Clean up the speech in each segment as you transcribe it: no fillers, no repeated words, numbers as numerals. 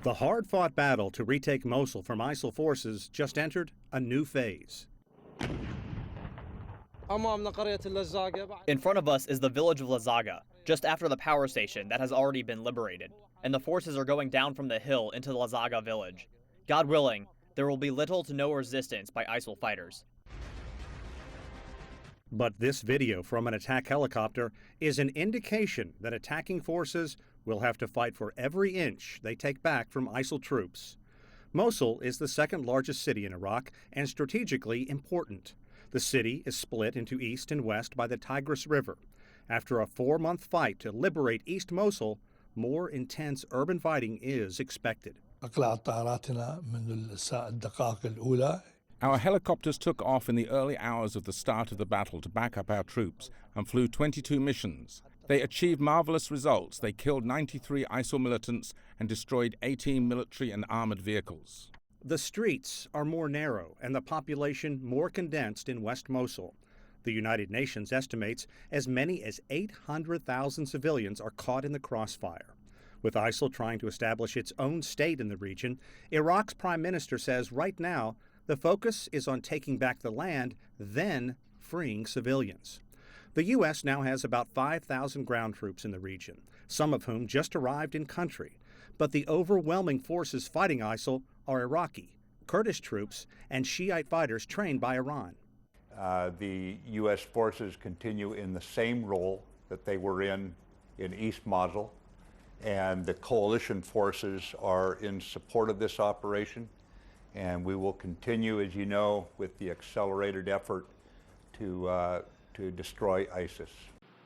The hard-fought battle to retake Mosul from ISIL forces just entered a new phase. In front of us is the village of Lazaga, just after the power station that has already been liberated, and the forces are going down from the hill into the Lazaga village. God willing, there will be little to no resistance by ISIL fighters. But this video from an attack helicopter is an indication that attacking forces will have to fight for every inch they take back from ISIL troops. Mosul is the second largest city in Iraq and strategically important. The city is split into east and west by the Tigris River. After a 4-month fight to liberate East Mosul, more intense urban fighting is expected. Our helicopters took off in the early hours of the start of the battle to back up our troops and flew 22 missions. They achieved marvelous results. They killed 93 ISIL militants and destroyed 18 military and armored vehicles. The streets are more narrow and the population more condensed in West Mosul. The United Nations estimates as many as 800,000 civilians are caught in the crossfire. With ISIL trying to establish its own state in the region, Iraq's prime minister says right now the focus is on taking back the land, then freeing civilians. The U.S. now has about 5,000 ground troops in the region, some of whom just arrived in country. But the overwhelming forces fighting ISIL are Iraqi, Kurdish troops, and Shiite fighters trained by Iran. The U.S. forces continue in the same role that they were in East Mosul, and the coalition forces are in support of this operation. And we will continue, as you know, with the accelerated effort to destroy ISIS.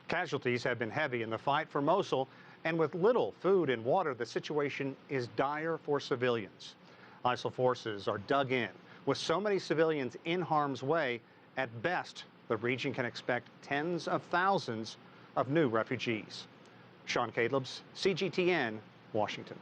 Casualties have been heavy in the fight for Mosul, and with little food and water, the situation is dire for civilians. ISIL forces are dug in. With so many civilians in harm's way, at best, the region can expect tens of thousands of new refugees. Callebs, CGTN, Washington.